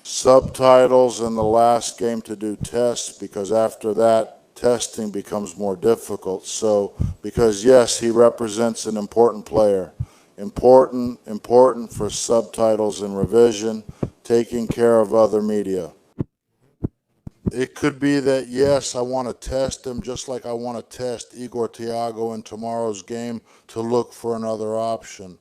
Subtitles in the last game to do tests, because after that, testing becomes more difficult. So, because yes, he represents an important player. Important for subtitles and revision, taking care of other media. It could be that, yes, I want to test him just like I want to test Igor Thiago in tomorrow's game to look for another option.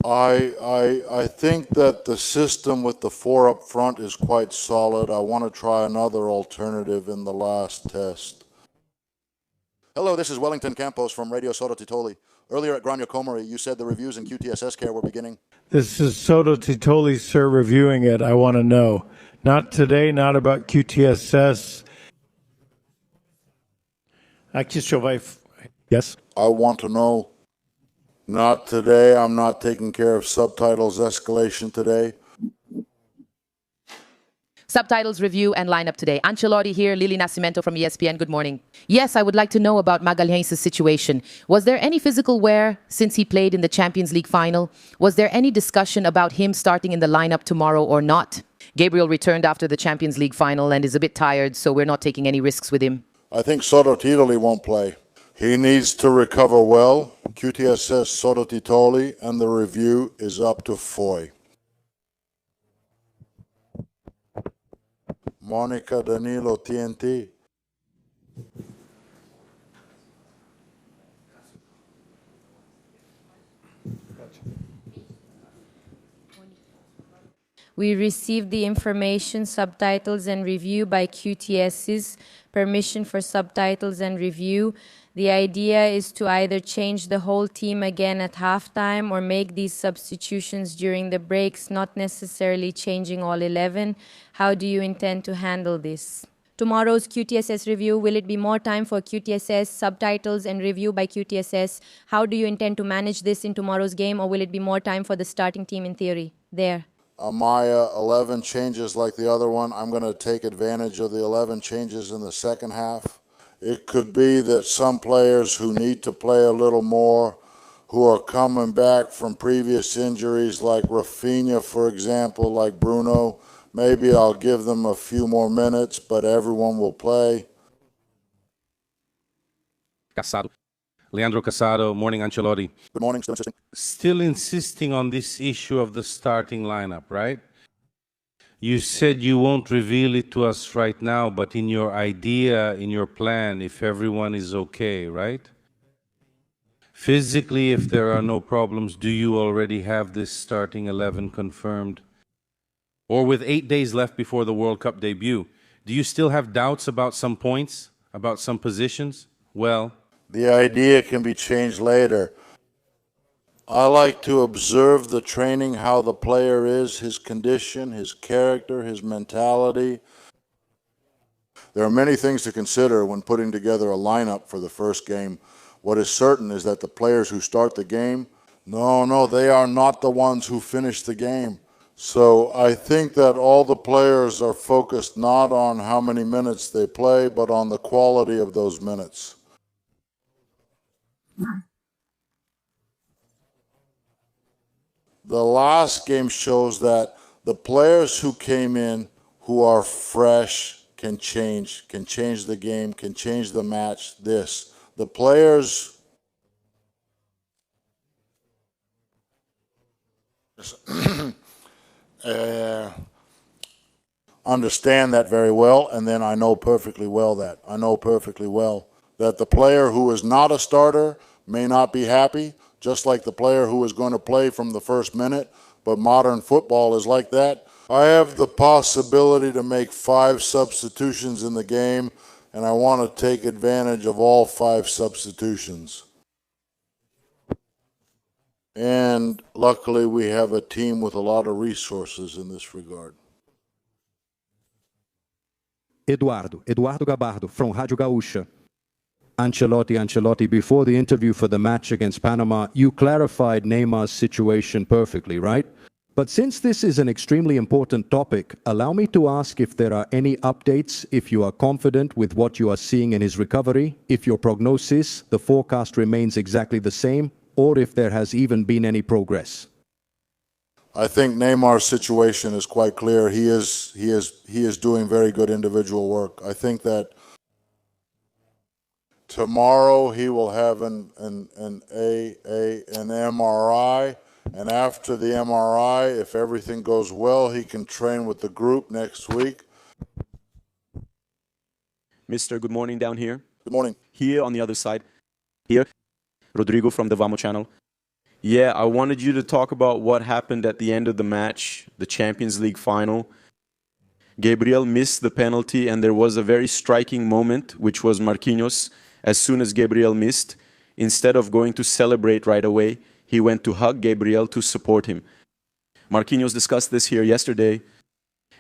I think that the system with the 4 up front is quite solid. I want to try another alternative in the last test. Hello, this is Wellington Campos from Radio Soto Titoli. Earlier at Grania Comori, you said the reviews in QTSS care were beginning. This is Soto Titoli, sir, reviewing it. I want to know. Not today, not about QTSS. Yes? I want to know. Not today. I'm not taking care of subtitles escalation today. Subtitles review and lineup today. Ancelotti here, Lily Nascimento from ESPN. Good morning. Yes, I would like to know about Magalhães' situation. Was there any physical wear since he played in the Champions League final? Was there any discussion about him starting in the lineup tomorrow or not? Gabriel returned after the Champions League final and is a bit tired, so we're not taking any risks with him. I think Soto Titoli won't play. He needs to recover well. QTSS Soto Titoli, and the review is up to Foy. Monica Danilo, TNT. We received the information, subtitles and review by QTS's permission for subtitles and review. The idea is to either change the whole team again at halftime or make these substitutions during the breaks, not necessarily changing all 11. How do you intend to handle this? Tomorrow's QTSS review, will it be more time for QTSS, subtitles and review by QTSS? How do you intend to manage this in tomorrow's game, or will it be more time for the starting team in theory? There. Amaya, 11 changes like the other one. I'm going to take advantage of the 11 changes in the second half. It could be that some players who need to play a little more, who are coming back from previous injuries, like Rafinha, for example, like Bruno, maybe I'll give them a few more minutes, but everyone will play. Casado. Leandro Casado, morning Ancelotti. Good morning, still insisting. Still insisting on this issue of the starting lineup, right? You said you won't reveal it to us right now, but in your idea, in your plan, if everyone is okay, right? Physically, if there are no problems, do you already have this starting 11 confirmed? Or with 8 days left before the World Cup debut, do you still have doubts about some points, about some positions? Well, the idea can be changed later. I like to observe the training, how the player is, his condition, his character, his mentality. There are many things to consider when putting together a lineup for the first game. What is certain is that the players who start the game, no, they are not the ones who finish the game. So I think that all the players are focused not on how many minutes they play, but on the quality of those minutes. The last game shows that the players who came in who are fresh can change the game, can change the match. The players understand that very well, and then I know perfectly well that the player who is not a starter may not be happy, just like the player who is going to play from the first minute, but modern football is like that. I have the possibility to make 5 substitutions in the game, and I want to take advantage of all 5 substitutions. And luckily, we have a team with a lot of resources in this regard. Eduardo Gabardo from Rádio Gaúcha. Ancelotti, before the interview for the match against Panama, you clarified Neymar's situation perfectly, right? But since this is an extremely important topic, allow me to ask if there are any updates, if you are confident with what you are seeing in his recovery, if your prognosis, the forecast remains exactly the same, or if there has even been any progress. I think Neymar's situation is quite clear. He is doing very good individual work. I think that tomorrow he will have an MRI, and after the MRI, if everything goes well, he can train with the group next week. Mr. Good morning down here. Good morning. Here on the other side. Here, Rodrigo from the Vamo channel. Yeah, I wanted you to talk about what happened at the end of the match, the Champions League final. Gabriel missed the penalty, and there was a very striking moment, which was Marquinhos. As soon as Gabriel missed, instead of going to celebrate right away, he went to hug Gabriel to support him. Marquinhos discussed this here yesterday,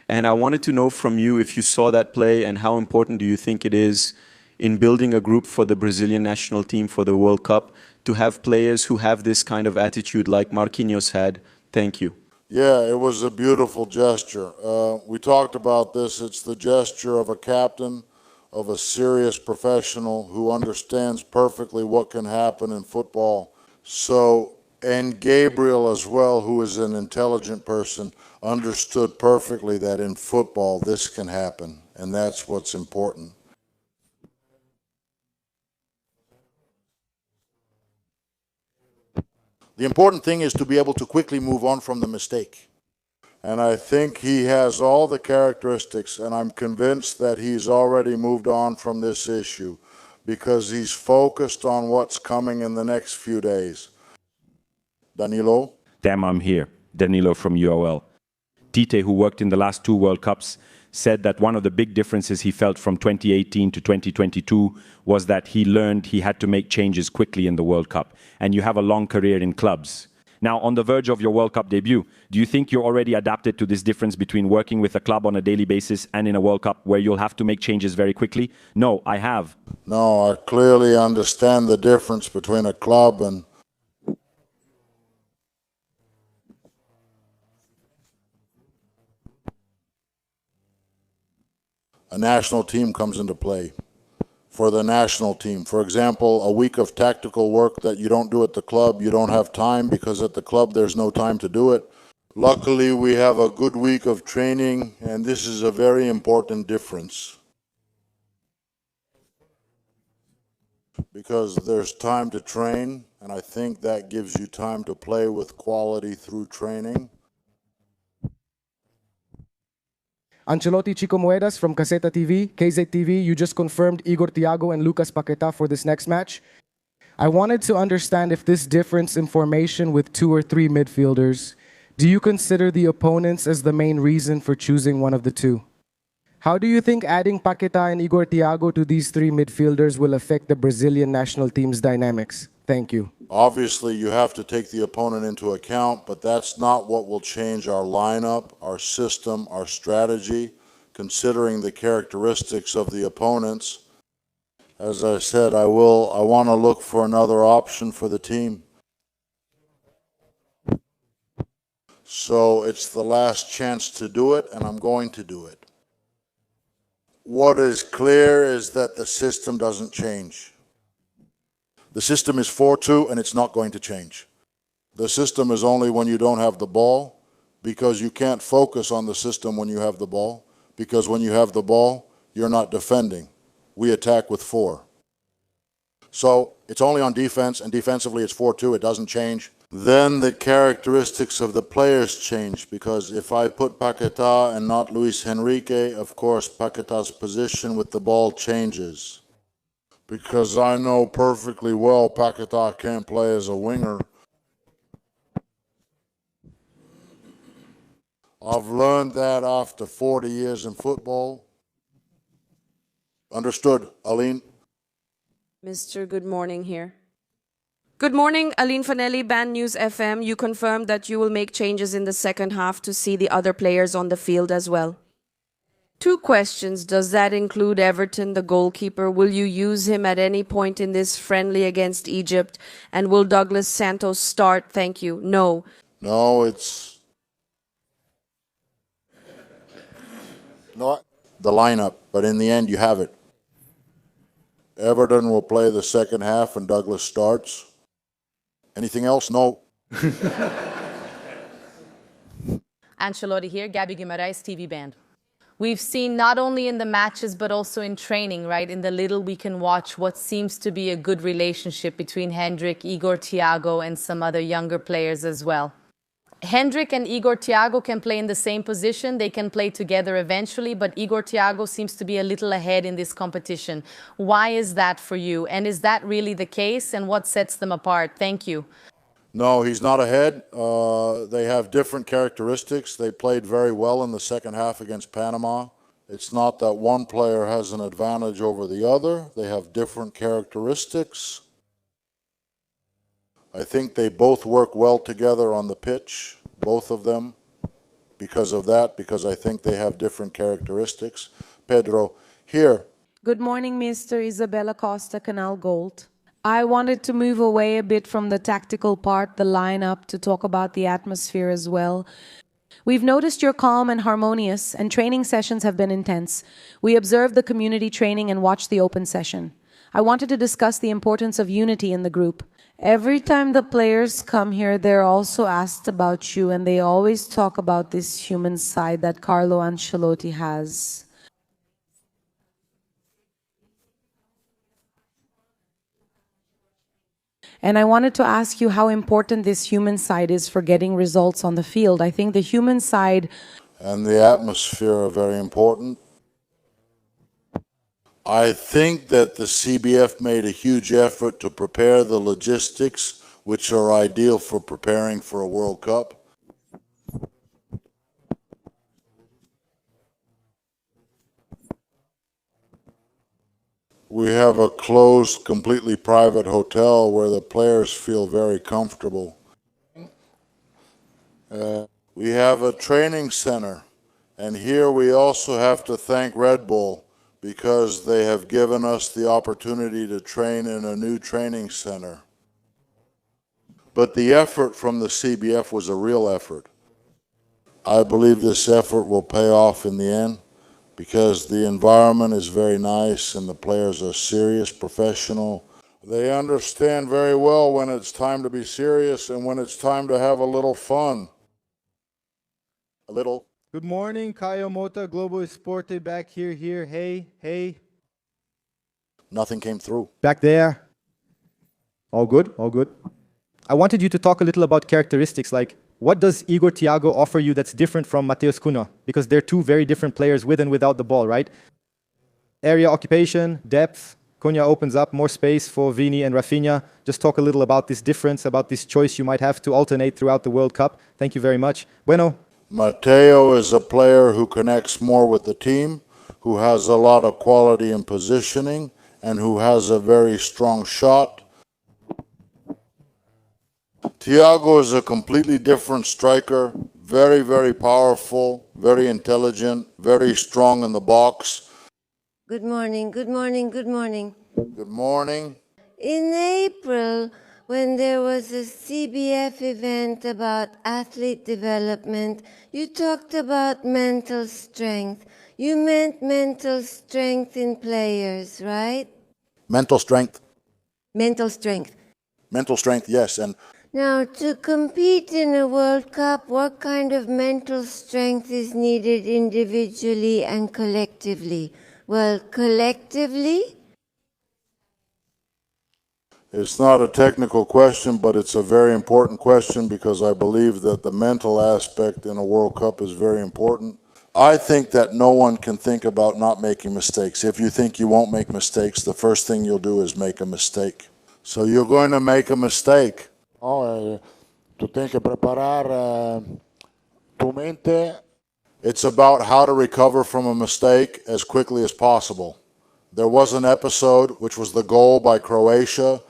and I wanted to know from you if you saw that play and how important do you think it is in building a group for the Brazilian national team for the World Cup to have players who have this kind of attitude like Marquinhos had. Thank you. Yeah, it was a beautiful gesture. We talked about this. It's the gesture of a captain, of a serious professional who understands perfectly what can happen in football. So, and Gabriel as well, who is an intelligent person, understood perfectly that in football this can happen, and that's what's important. The important thing is to be able to quickly move on from the mistake. And I think he has all the characteristics, and I'm convinced that he's already moved on from this issue because he's focused on what's coming in the next few days. Danilo? Damn, I'm here. Danilo from UOL. Tite, who worked in the last 2 World Cups, said that one of the big differences he felt from 2018 to 2022 was that he learned he had to make changes quickly in the World Cup. And you have a long career in clubs. Now, on the verge of your World Cup debut, do you think you're already adapted to this difference between working with a club on a daily basis and in a World Cup where you'll have to make changes very quickly? No, I have. No, I clearly understand the difference between a club and a national team comes into play. For the national team, for example, a week of tactical work that you don't do at the club, you don't have time because at the club there's no time to do it. Luckily, we have a good week of training, and this is a very important difference. Because there's time to train, and I think that gives you time to play with quality through training. Ancelotti Chico Moedas from Caseta TV, KZTV, you just confirmed Igor, Thiago, and Lucas Paquetá for this next match. I wanted to understand if this difference in formation with 2 or 3 midfielders, do you consider the opponents as the main reason for choosing one of the 2? How do you think adding Paquetá and Igor Thiago to these 3 midfielders will affect the Brazilian national team's dynamics? Thank you. Obviously, you have to take the opponent into account, but that's not what will change our lineup, our system, our strategy, considering the characteristics of the opponents. As I said, I want to look for another option for the team. So it's the last chance to do it, and I'm going to do it. What is clear is that the system doesn't change. The system is 4-2, and it's not going to change. The system is only when you don't have the ball, because you can't focus on the system when you have the ball, because when you have the ball, you're not defending. We attack with 4. So it's only on defense, and defensively it's 4-2, it doesn't change. Then the characteristics of the players change, because if I put Paquetá and not Luis Henrique, of course Paquetá's position with the ball changes. Because I know perfectly well Paquetá can't play as a winger. I've learned that after 40 years in football. Understood, Aline? Mr. Good morning here. Good morning, Aline Fanelli, Band News FM. You confirmed that you will make changes in the second half to see the other players on the field as well. 2 questions. Does that include Everton, the goalkeeper? Will you use him at any point in this friendly against Egypt? And will Douglas Santos start? Thank you. No. No, it's not the lineup, but in the end you have it. Everton will play the second half and Douglas starts. Anything else? No. Ancelotti here, Gabby Guimaraes, TV Band. We've seen not only in the matches but also in training, right, in the little we can watch, what seems to be a good relationship between Hendrik, Igor, Thiago, and some other younger players as well. Hendrik and Igor Thiago can play in the same position. They can play together eventually, but Igor Thiago seems to be a little ahead in this competition. Why is that for you? And is that really the case? And what sets them apart? Thank you. No, he's not ahead. They have different characteristics. They played very well in the second half against Panama. It's not that one player has an advantage over the other. They have different characteristics. I think they both work well together on the pitch, both of them, because of that, because I think they have different characteristics. Pedro, here. Good morning, Mr. Isabella Costa, Canal Gold. I wanted to move away a bit from the tactical part, the lineup, to talk about the atmosphere as well. We've noticed you're calm and harmonious, and training sessions have been intense. We observed the community training and watched the open session. I wanted to discuss the importance of unity in the group. Every time the players come here, they're also asked about you, and they always talk about this human side that Carlo Ancelotti has. And I wanted to ask you how important this human side is for getting results on the field. I think the human side and the atmosphere are very important. I think that the CBF made a huge effort to prepare the logistics, which are ideal for preparing for a World Cup. We have a closed, completely private hotel where the players feel very comfortable. We have a training center, and here we also have to thank Red Bull because they have given us the opportunity to train in a new training center. But the effort from the CBF was a real effort. I believe this effort will pay off in the end because the environment is very nice and the players are serious, professional. They understand very well when it's time to be serious and when it's time to have a little fun. A little. Good morning, Caio Mota, Globo Esporte, back here, hey. Nothing came through. Back there. All good, all good. I wanted you to talk a little about characteristics, like what does Igor Thiago offer you that's different from Mateus Cunha? Because they're two very different players with and without the ball, right? Area occupation, depth. Cunha opens up more space for Vini and Rafinha. Just talk a little about this difference, about this choice you might have to alternate throughout the World Cup. Thank you very much. Bueno. Mateo is a player who connects more with the team, who has a lot of quality in positioning, and who has a very strong shot. Thiago is a completely different striker, very, very powerful, very intelligent, very strong in the box. Good morning, good morning, good morning. Good morning. In April, when there was a CBF event about athlete development, you talked about mental strength. You meant mental strength in players, right? Mental strength. Mental strength. Mental strength, yes. And now, to compete in a World Cup, what kind of mental strength is needed individually and collectively? Well, collectively? It's not a technical question, but it's a very important question because I believe that the mental aspect in a World Cup is very important. I think that no one can think about not making mistakes. If you think you won't make mistakes, the first thing you'll do is make a mistake. So you're going to make a mistake. Tu tem que preparar tu mente. It's about how to recover from a mistake as quickly as possible. There was an episode, which was the goal by Croatia,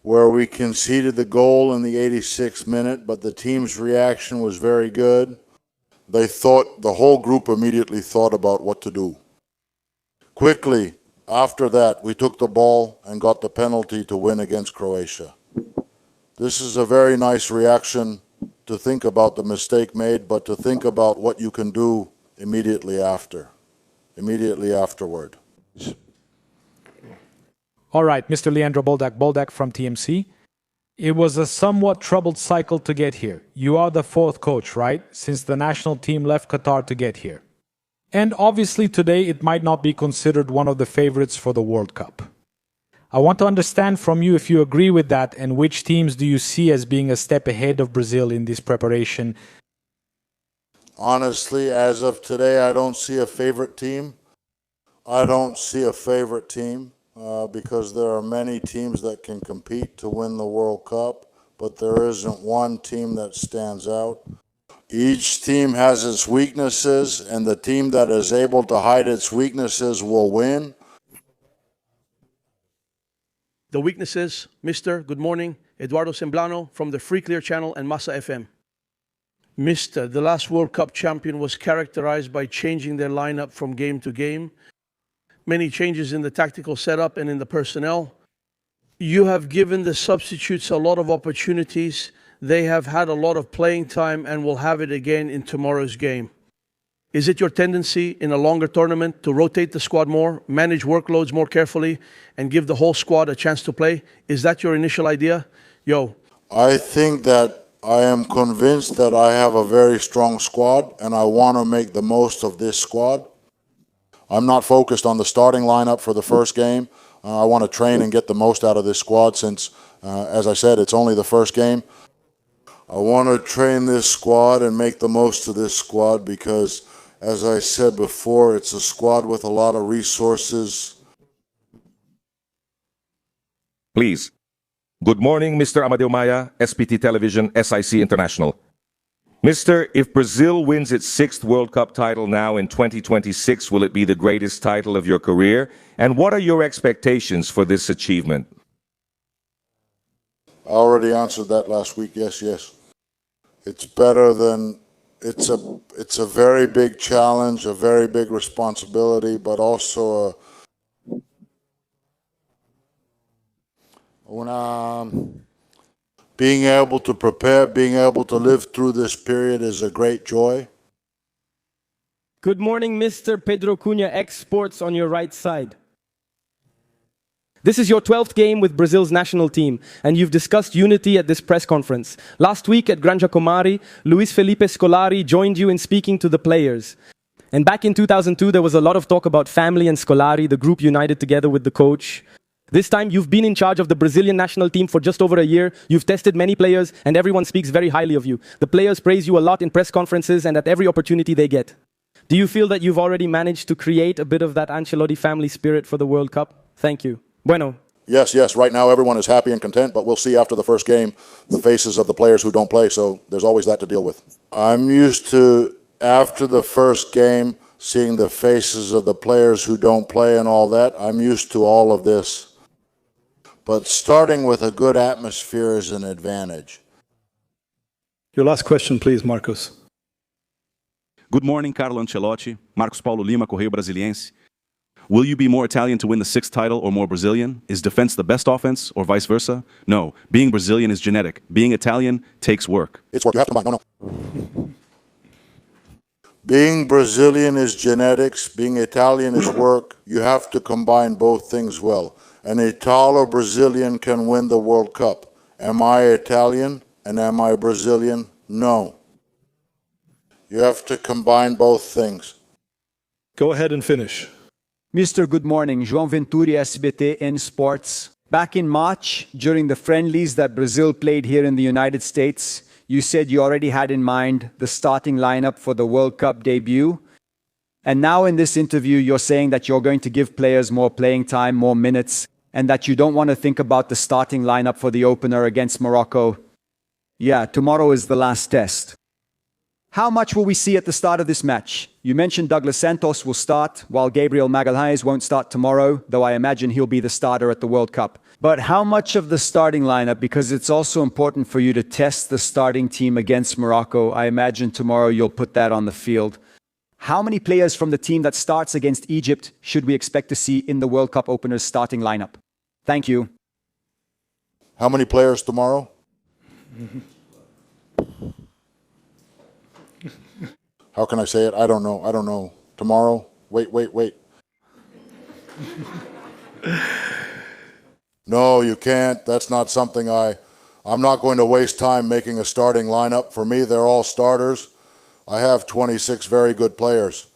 where we conceded the goal in the 86th minute, but the team's reaction was very good. They thought, the whole group immediately thought about what to do. Quickly, after that, we took the ball and got the penalty to win against Croatia. This is a very nice reaction to think about the mistake made, but to think about what you can do immediately afterward. All right, Mr. Leandro Boldak from TMC. It was a somewhat troubled cycle to get here. You are the fourth coach, right? Since the national team left Qatar to get here. And obviously today it might not be considered one of the favorites for the World Cup. I want to understand from you if you agree with that and which teams do you see as being a step ahead of Brazil in this preparation? Honestly, as of today, I don't see a favorite team. Because there are many teams that can compete to win the World Cup, but there isn't one team that stands out. Each team has its weaknesses, and the team that is able to hide its weaknesses will win. The weaknesses, Mr. Good morning, Eduardo Semblano from the Free Clear Channel and Massa FM. Mr. The last World Cup champion was characterized by changing their lineup from game to game. Many changes in the tactical setup and in the personnel. You have given the substitutes a lot of opportunities. They have had a lot of playing time and will have it again in tomorrow's game. Is it your tendency in a longer tournament to rotate the squad more, manage workloads more carefully, and give the whole squad a chance to play? Is that your initial idea? I think that I am convinced that I have a very strong squad, and I want to make the most of this squad. I'm not focused on the starting lineup for the first game. I want to train and get the most out of this squad since, as I said, it's only the first game. I want to train this squad and make the most of this squad because, as I said before, it's a squad with a lot of resources. Please. Good morning, Mr. Amadeu Maia, SPT Television, SIC International. Mr., if Brazil wins its 6th World Cup title now in 2026, will it be the greatest title of your career? And what are your expectations for this achievement? I already answered that last week. Yes. It's better than... It's a very big challenge, a very big responsibility, but also being able to prepare, being able to live through this period is a great joy. Good morning, Mr. Pedro Cunha, Exports on your right side. This is your 12th game with Brazil's national team, and you've discussed unity at this press conference. Last week at Granja Comari, Luis Felipe Scolari joined you in speaking to the players. And back in 2002, there was a lot of talk about family and Scolari, the group united together with the coach. This time, you've been in charge of the Brazilian national team for just over a year. You've tested many players, and everyone speaks very highly of you. The players praise you a lot in press conferences and at every opportunity they get. Do you feel that you've already managed to create a bit of that Ancelotti family spirit for the World Cup? Thank you. Bueno. Yes. Right now, everyone is happy and content, but we'll see after the first game the faces of the players who don't play, so there's always that to deal with. I'm used to, after the first game, seeing the faces of the players who don't play and all that. I'm used to all of this. But starting with a good atmosphere is an advantage. Your last question, please, Marcos. Good morning, Carlo Ancelotti. Marcos Paulo Lima, Correio Brasiliense. Will you be more Italian to win the 6th title or more Brazilian? Is defense the best offense or vice versa? No. Being Brazilian is genetic. Being Italian takes work. It's work. You have to combine. No. Being Brazilian is genetics. Being Italian is work. You have to combine both things well. An Italo-Brazilian can win the World Cup. Am I Italian and am I Brazilian? No. You have to combine both things. Go ahead and finish. Mr. Good morning, João Venturi, SBT Sports. Back in March, during the friendlies that Brazil played here in the United States, you said you already had in mind the starting lineup for the World Cup debut. And now in this interview, you're saying that you're going to give players more playing time, more minutes, and that you don't want to think about the starting lineup for the opener against Morocco. Yeah, tomorrow is the last test. How much will we see at the start of this match? You mentioned Douglas Santos will start, while Gabriel Magalhães won't start tomorrow, though I imagine he'll be the starter at the World Cup. But how much of the starting lineup, because it's also important for you to test the starting team against Morocco, I imagine tomorrow you'll put that on the field. How many players from the team that starts against Egypt should we expect to see in the World Cup opener's starting lineup? Thank you. How many players tomorrow? How can I say it? I don't know. Tomorrow? Wait. No, you can't. That's not something I I'm not going to waste time making a starting lineup. For me, they're all starters. I have 26 very good players.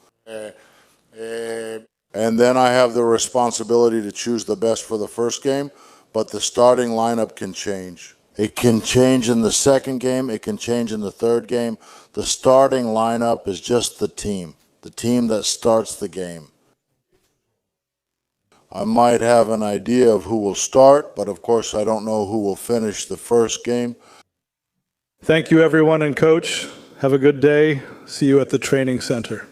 And then I have the responsibility to choose the best for the first game, but the starting lineup can change. It can change in the second game, it can change in the third game. The starting lineup is just the team that starts the game. I might have an idea of who will start, but of course I don't know who will finish the first game. Thank you, everyone, and coach. Have a good day. See you at the training center.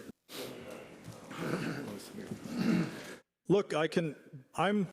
Look, I'm